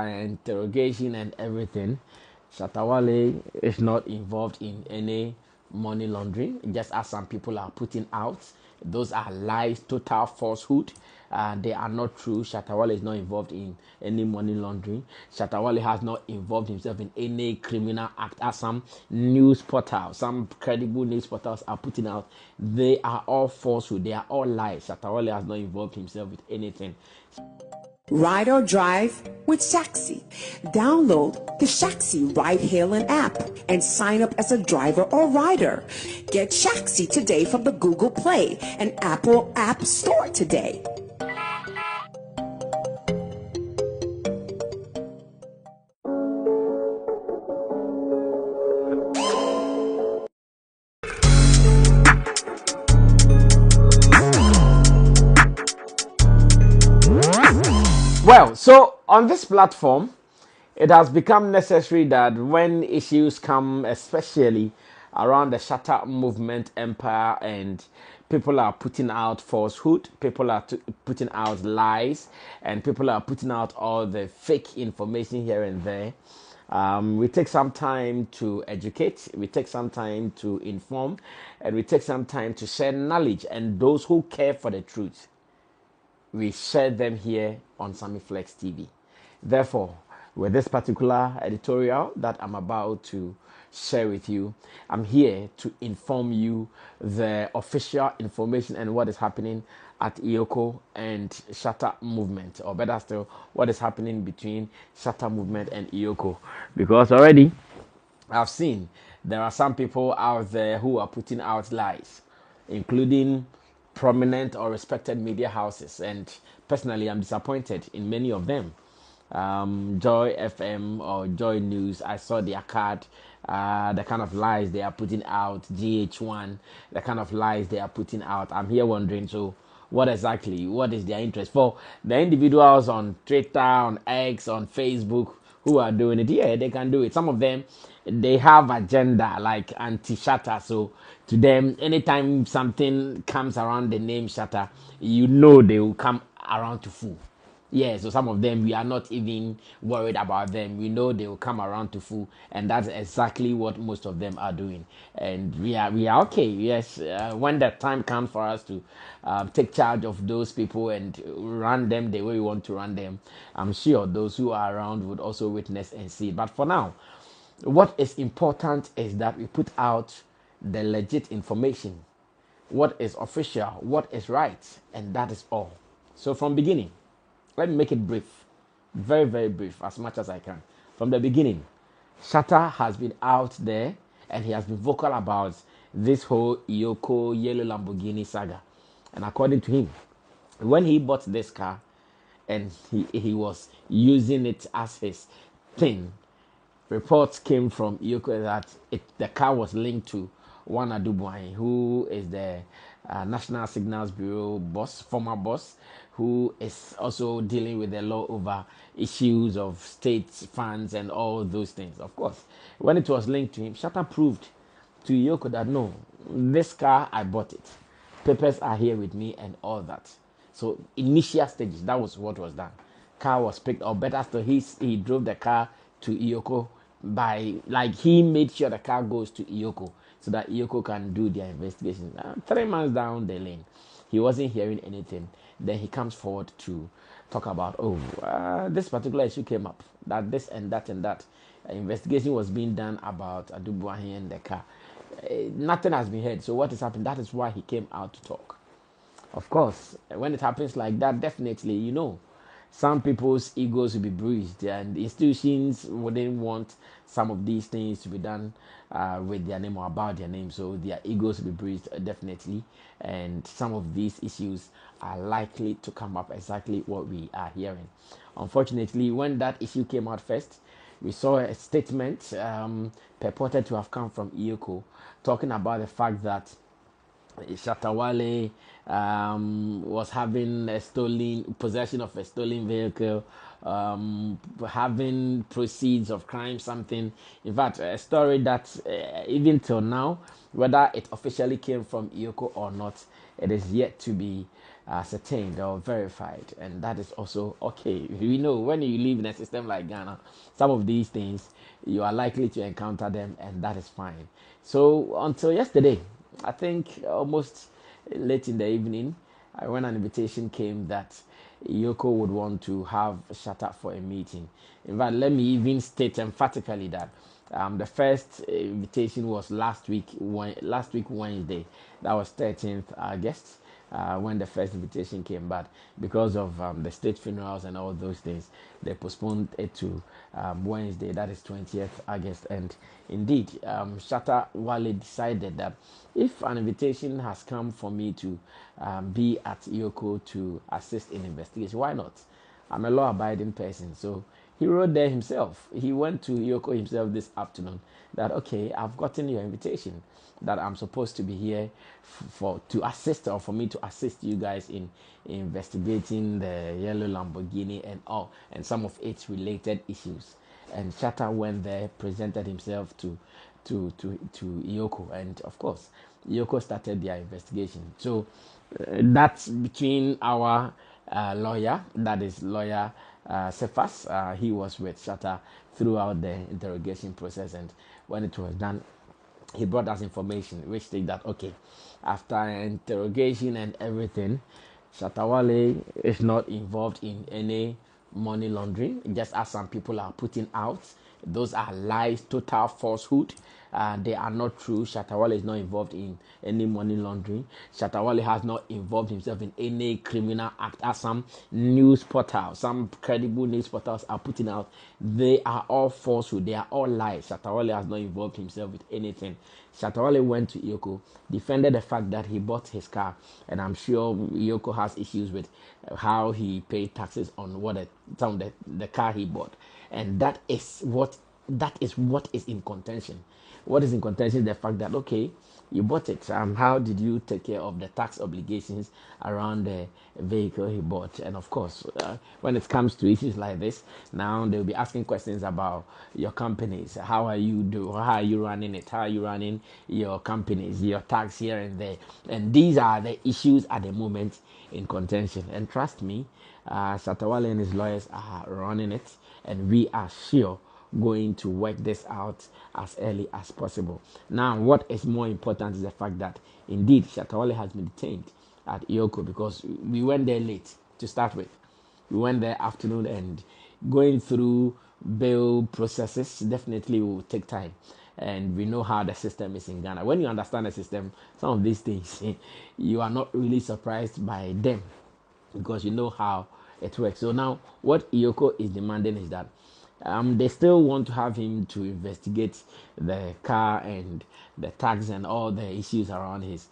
interrogation and everything, Shatta is not involved in any money laundering, just as some people are putting out. Those are lies, total falsehood. They are not true. Shatta is not involved in any money laundering. Shatta has not involved himself in any criminal act, as some news portals, some credible news portals are putting out. They are all falsehood. They are all lies. Shatta has not involved himself with anything. Ride or drive with Shaxi. Download the Shaxi ride-hailing app and sign up as a driver or rider. Get Shaxi today from the Google Play and Apple App Store today. Well, so on this platform, it has become necessary that when issues come, especially around the Shatta movement empire, and people are putting out falsehood, people are putting out lies, and people are putting out all the fake information here and there. We take some time to educate, we take some time to inform, and we take some time to share knowledge. And those who care for the truth, we share them here on Samiflex TV. Therefore, with this particular editorial that I'm about to share with you, I'm here to inform you the official information and what is happening at Iyoko and Shatta movement, or better still, what is happening between Shatta movement and Iyoko. Because already I've seen there are some people out there who are putting out lies, including prominent or respected media houses. And personally, I'm disappointed in many of them. Joy FM or Joy News, I saw their card, the kind of lies they are putting out, GH1, the kind of lies they are putting out. I'm here wondering, so what is their interest? For the individuals on Twitter, on X, on Facebook, who are doing it, yeah, they can do it. Some of them, they have agenda like anti-Shatta. So to them, anytime something comes around the name Shatta, you know they will come around to fool. Yeah, so some of them, we are not even worried about them. We know they will come around to fool, and that's exactly what most of them are doing. And we are okay. Yes, when the time comes for us to take charge of those people and run them the way we want to run them, I'm sure those who are around would also witness and see. But for now, what is important is that we put out the legit information, what is official, what is right, and that is all. So from beginning, let me make it brief, very, very brief, as much as I can. From the beginning, Shatta has been out there and he has been vocal about this whole Iyoko yellow Lamborghini saga. And according to him, when he bought this car and he was using it as his thing, reports came from Iyoko that the car was linked to one Adubuahin, who is the National Signals Bureau boss, former boss, who is also dealing with the law over issues of state funds and all those things. Of course, when it was linked to him, Shatta proved to Iyoko that no, this car, I bought it. Papers are here with me and all that. So initial stages, that was what was done. Car was picked up, better still, he drove the car to Iyoko by, like, he made sure the car goes to Iyoko so that Iyoko can do their investigation. 3 months down the lane, he wasn't hearing anything. Then he comes forward to talk about, this particular issue came up, that this and that and that. Investigation was being done about Adubuahin and the car. Nothing has been heard. So what is happening? That is why he came out to talk. Of course, when it happens like that, definitely, some people's egos will be bruised, and institutions wouldn't want some of these things to be done with their name or about their name. So their egos will be bruised, definitely. And some of these issues are likely to come up, exactly what we are hearing. Unfortunately, when that issue came out first, we saw a statement purported to have come from Iyoko talking about the fact that Shatta was having possession of a stolen vehicle, having proceeds of crime, something. In fact, a story that even till now, whether it officially came from Iyoko or not, it is yet to be ascertained or verified, and that is also okay. We know when you live in a system like Ghana, some of these things you are likely to encounter them, and that is fine. So until yesterday, I think almost late in the evening, when an invitation came that Yoko would want to have Shatta for a meeting. In fact, let me even state emphatically that the first invitation was last week Wednesday. That was 13th August. When the first invitation came, but because of the state funerals and all those things, they postponed it to Wednesday, that is 20th August. And indeed, Shatta Wale decided that if an invitation has come for me to be at Yoko to assist in investigation, why not? I'm a law-abiding person, so he wrote there himself. He went to Yoko himself this afternoon that, okay, I've gotten your invitation, that I'm supposed to be here for to assist, or for me to assist you guys in investigating the yellow Lamborghini and all, and some of its related issues. And Shatta went there, presented himself to Yoko, and of course, Yoko started their investigation. So that's between our lawyer, that is lawyer Cephas. He was with Shatta throughout the interrogation process, and when it was done, he brought us information which stated that, okay, after interrogation and everything, Shatawale is not involved in any money laundering, just as some people are putting out. Those are lies, total falsehood. They are not true. Shatawale is not involved in any money laundering. Shatawale has not involved himself in any criminal act, as some news portals, some credible news portals are putting out. They are all falsehood. They are all lies. Shatawale has not involved himself with anything. Shatawale went to Yoko, defended the fact that he bought his car, and I'm sure Yoko has issues with how he paid taxes on the car he bought, and that is what is in contention. What is in contention is the fact that, okay, you bought it. How did you take care of the tax obligations around the vehicle he bought? And of course, when it comes to issues like this, now they'll be asking questions about your companies. How are you doing? How are you running it? How are you running your companies? Your tax here and there. And these are the issues at the moment in contention. And trust me, Satawale and his lawyers are running it, and we are sure going to work this out as early as possible. Now, what is more important is the fact that indeed Shatawale has been detained at Ioko, because we went there late to start with. We went there afternoon, and going through bail processes definitely will take time. And we know how the system is in Ghana. When you understand the system, some of these things, you are not really surprised by them, because you know how it works. So now, what Iyoko is demanding is that they still want to have him to investigate the car and the tax and all the issues around his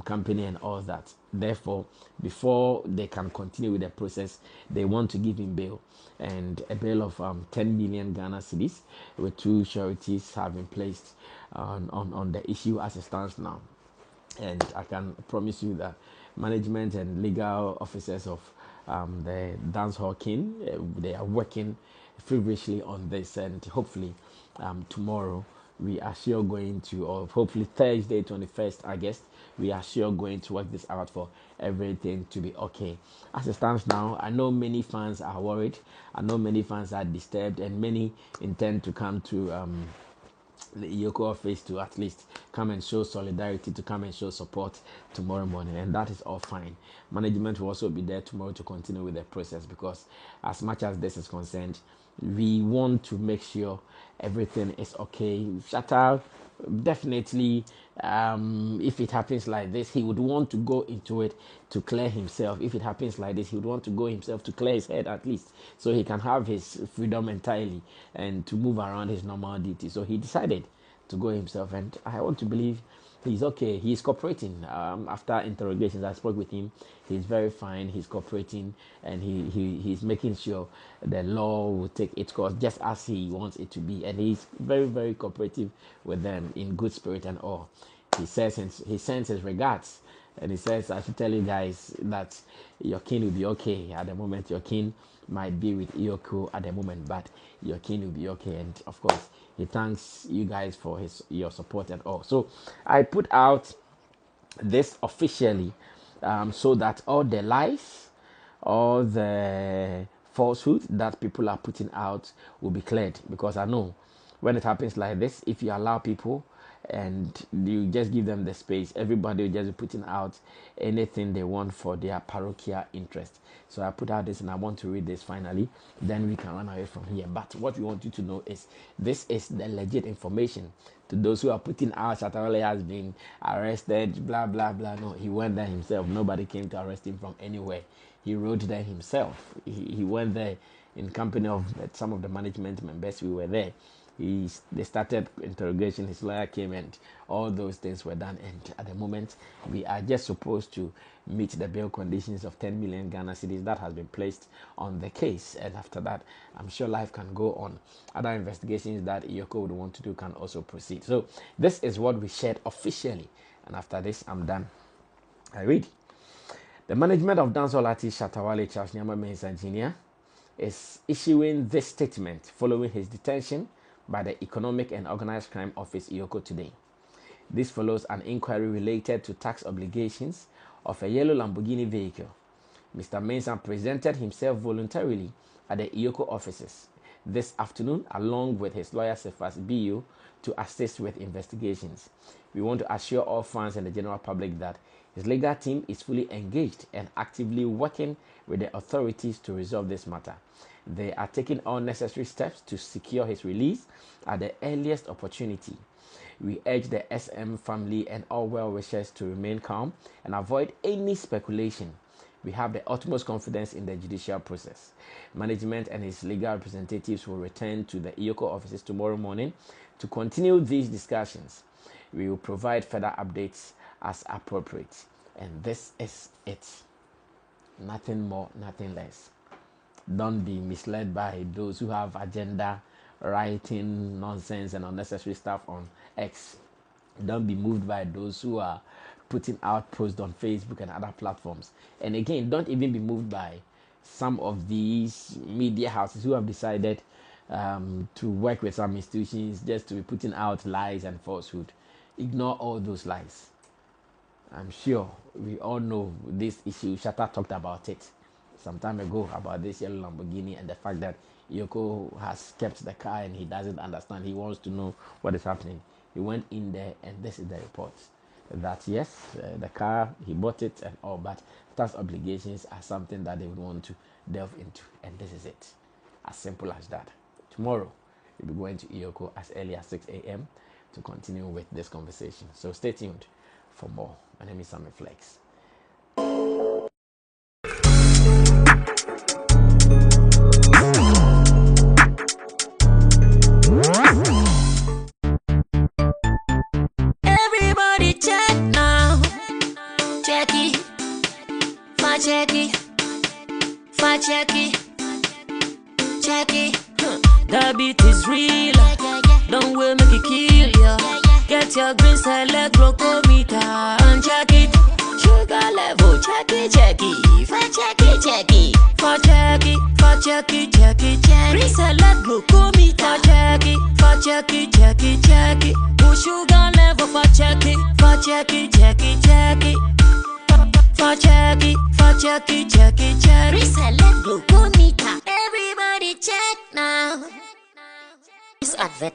company and all that. Therefore, before they can continue with the process, they want to give him bail, and a bail of 10 million Ghana cedis, with two sureties have been placed on the issue as it stands now. And I can promise you that management and legal officers of the dance hall king, they are working feverishly on this, and hopefully tomorrow we are sure going to, or hopefully Thursday 21st August, we are sure going to work this out for everything to be okay. As it stands now, I know many fans are worried, I know many fans are disturbed, and many intend to come to the Yoko office to at least come and show solidarity, to come and show support tomorrow morning, and that is all fine. Management will also be there tomorrow to continue with the process, because as much as this is concerned, we want to make sure everything is okay. Shatta definitely, if it happens like this, he would want to go into it to clear himself. If it happens like this, he would want to go himself to clear his head, at least, so he can have his freedom entirely and to move around his normal duty. So he decided to go himself, and I want to believe he's okay. He's cooperating. After interrogations, I spoke with him. He's very fine. He's cooperating, and he's making sure the law will take its course just as he wants it to be. And he's very, very cooperative with them, in good spirit and all. He says he sends his regards, and he says, I should tell you guys that your king will be okay. At the moment, your king might be with Iyoko at the moment, but your king will be okay. And of course, he thanks you guys for your support and all. So I put out this officially so that all the lies, all the falsehood that people are putting out will be cleared. Because I know when it happens like this, if you allow people and you just give them the space, everybody will just be putting out anything they want for their parochial interest. So I put out this and I want to read this finally, then we can run away from here. But what we want you to know is this is the legit information. To those who are putting out Shatta has been arrested, blah blah blah. No, he went there himself. Nobody came to arrest him from anywhere. He rode there himself. He went there in company of some of the management members. We were there. They started interrogation. His lawyer came and all those things were done. And at the moment, we are just supposed to meet the bail conditions of 10 million Ghana cedis that has been placed on the case. And after that, I'm sure life can go on. Other investigations that Iyoko would want to do can also proceed. So this is what we shared officially. And after this, I'm done. I read. The management of dancehall artist Shatta Charles Nyama Mensah Jr. is issuing this statement following his detention by the Economic and Organized Crime Office Iyoko today. This follows an inquiry related to tax obligations of a yellow Lamborghini vehicle. Mr. Mensah presented himself voluntarily at the Iyoko offices this afternoon along with his lawyer Cephas BU to assist with investigations. We want to assure all fans and the general public that his legal team is fully engaged and actively working with the authorities to resolve this matter. They are taking all necessary steps to secure his release at the earliest opportunity. We urge the SM family and all well-wishers to remain calm and avoid any speculation. We have the utmost confidence in the judicial process. Management and his legal representatives will return to the Iyoko offices tomorrow morning to continue these discussions. We will provide further updates as appropriate. And this is it. Nothing more, nothing less. Don't be misled by those who have agenda writing nonsense and unnecessary stuff on X. Don't be moved by those who are putting out posts on Facebook and other platforms. And again, don't even be moved by some of these media houses who have decided to work with some institutions just to be putting out lies and falsehood. Ignore all those lies. I'm sure we all know this issue. Shatta talked about it some time ago about this yellow Lamborghini and the fact that Iyoko has kept the car and he doesn't understand. He wants to know what is happening. He went in there and this is the report. That yes, the car, he bought it and all, but tax obligations are something that they would want to delve into. And this is it. As simple as that. Tomorrow, we'll be going to Iyoko as early as 6 a.m. to continue with this conversation. So stay tuned for more. My name is Sammy Flex. Everybody check now. Check it. Fa check it. Fa check it. Check it. The beat is real. Don't wait, make it kill ya. Get your green select glucometer and check it. Sugar level, check it, check it. Fa check it, check it. Fa check it, fa check it, check it, check it. Green select glucometer, check it, fa check it, check it, check it. Put sugar level, fa check it, fa check it, check it, check it. Fa check it, fa check it, check it, check it. Green select glucometer. Everybody check now. This advert.